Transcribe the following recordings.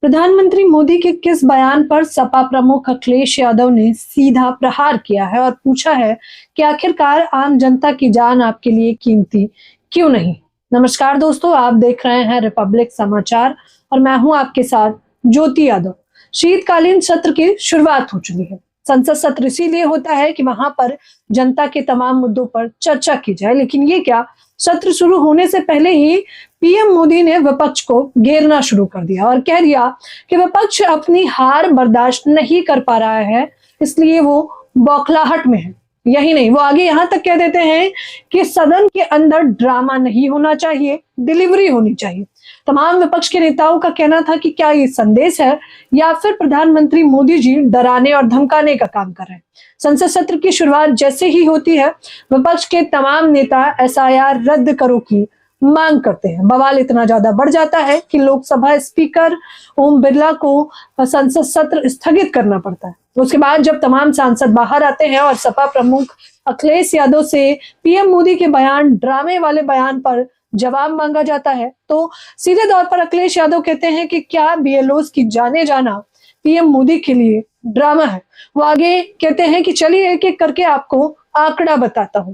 प्रधानमंत्री मोदी के किस बयान पर सपा प्रमुख अखिलेश यादव ने सीधा प्रहार किया है और पूछा है कि आखिरकार आम जनता की जान आपके लिए कीमती क्यों नहीं। नमस्कार दोस्तों, आप देख रहे हैं रिपब्लिक समाचार और मैं हूं आपके साथ ज्योति यादव। शीतकालीन सत्र की शुरुआत हो चुकी है। संसद सत्र इसीलिए होता है कि वहां पर जनता के तमाम मुद्दों पर चर्चा की जाए, लेकिन ये क्या, सत्र शुरू होने से पहले ही पीएम मोदी ने विपक्ष को घेरना शुरू कर दिया और कह दिया कि विपक्ष अपनी हार बर्दाश्त नहीं कर पा रहा है, इसलिए वो बौखलाहट में है। यही नहीं, वो आगे यहां तक कह देते हैं कि सदन के अंदर ड्रामा नहीं होना चाहिए, डिलीवरी होनी चाहिए। तमाम विपक्ष के नेताओं का कहना था कि क्या ये संदेश है या फिर प्रधानमंत्री मोदी जी डराने और धमकाने का काम कर रहे हैं। संसद सत्र की शुरुआत जैसे ही होती है, विपक्ष के तमाम नेता एसआईआर रद्द करो की मांग करते हैं। बवाल इतना ज्यादा बढ़ जाता है कि लोकसभा स्पीकर ओम बिरला को संसद सत्र स्थगित करना पड़ता है। उसके बाद जब तमाम सांसद बाहर आते हैं और सपा प्रमुख अखिलेश यादव से पीएम मोदी के बयान, ड्रामे वाले बयान पर जवाब मांगा जाता है, तो सीधे तौर पर अखिलेश यादव कहते हैं कि क्या बीएलओज की जाने जाना पीएम मोदी के लिए ड्रामा है। वो आगे कहते हैं कि चलिए एक एक करके आपको आंकड़ा बताता हूं।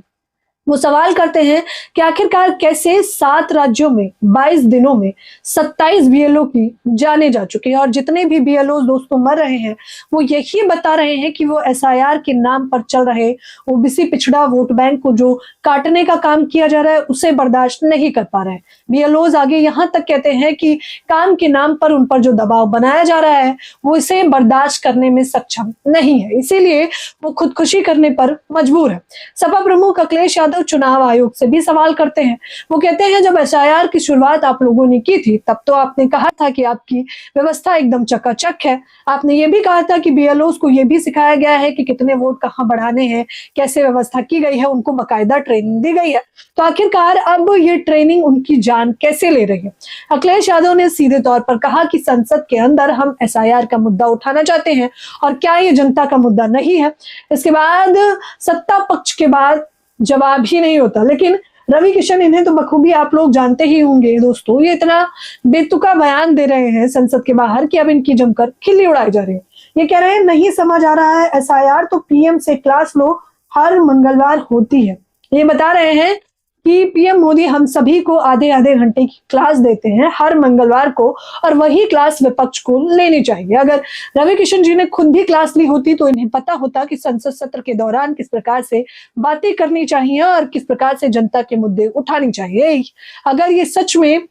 वो सवाल करते हैं कि आखिरकार कैसे 7 राज्यों में 22 दिनों में 27 बीएलओ की जाने जा चुकी है और जितने भी बीएलओ दोस्तों मर रहे हैं वो यही बता रहे हैं कि वो एसआईआर के नाम पर चल रहे ओबीसी पिछड़ा वोट बैंक को जो काटने का काम किया जा रहा है उसे बर्दाश्त नहीं कर पा रहे हैं। बीएलओ आगे यहां तक कहते हैं कि काम के नाम पर उन पर जो दबाव बनाया जा रहा है वो इसे बर्दाश्त करने में सक्षम नहीं है, इसीलिए वो खुदकुशी करने पर मजबूर है। सपा प्रमुख अखिलेश यादव चुनाव आयोग से भी सवाल करते हैं। वो कहते हैं जब एसआईआर की शुरुआत आप लोगों ने की थी तब तो आपने कहा था कि आपकी व्यवस्था एकदम चकाचक है। आपने ये भी कहा था कि बीएलओ को ये भी सिखाया गया है कि कितने वोट कहां बढ़ाने हैं, कैसे व्यवस्था की गई है, उनको बाकायदा ट्रेनिंग दी गई है। तो आखिरकार अब ये ट्रेनिंग उनकी जान कैसे ले रही है। अखिलेश यादव ने सीधे तौर पर कहा कि संसद के अंदर हम एसआईआर का मुद्दा उठाना चाहते हैं और क्या ये जनता का मुद्दा नहीं है। इसके बाद सत्ता पक्ष के बाद जवाब ही नहीं होता, लेकिन रवि किशन इन्हें तो बखूबी आप लोग जानते ही होंगे दोस्तों, ये इतना बेतुका बयान दे रहे हैं संसद के बाहर कि अब इनकी जमकर खिल्ली उड़ाई जा रही है। ये कह रहे हैं नहीं समझ आ रहा है एसआईआर तो पीएम से क्लास लो, हर मंगलवार होती है। ये बता रहे हैं कि पीएम मोदी हम सभी को आधे आधे घंटे की क्लास देते हैं हर मंगलवार को और वही क्लास विपक्ष को लेनी चाहिए। अगर रवि किशन जी ने खुद भी क्लास ली होती तो इन्हें पता होता कि संसद सत्र के दौरान किस प्रकार से बातें करनी चाहिए और किस प्रकार से जनता के मुद्दे उठानी चाहिए। अगर ये सच में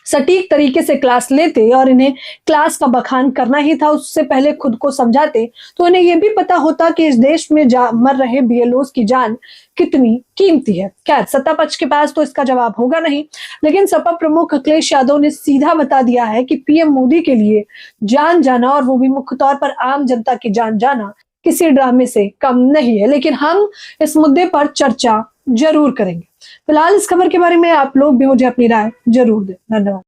सटीक तरीके से क्लास लेते और इन्हें क्लास का बखान करना ही था, उससे पहले खुद को समझाते, तो इन्हें यह भी पता होता कि इस देश में मर रहे बीएलओज की जान कितनी कीमती है। खैर, सत्ता पक्ष के पास तो इसका जवाब होगा नहीं, लेकिन सपा प्रमुख अखिलेश यादव ने सीधा बता दिया है कि पीएम मोदी के लिए जान जाना, और वो भी मुख्य तौर पर आम जनता की जान जाना, किसी ड्रामे से कम नहीं है। लेकिन हम इस मुद्दे पर चर्चा जरूर करेंगे। फिलहाल इस खबर के बारे में आप लोग भी मुझे अपनी राय जरूर दें। धन्यवाद।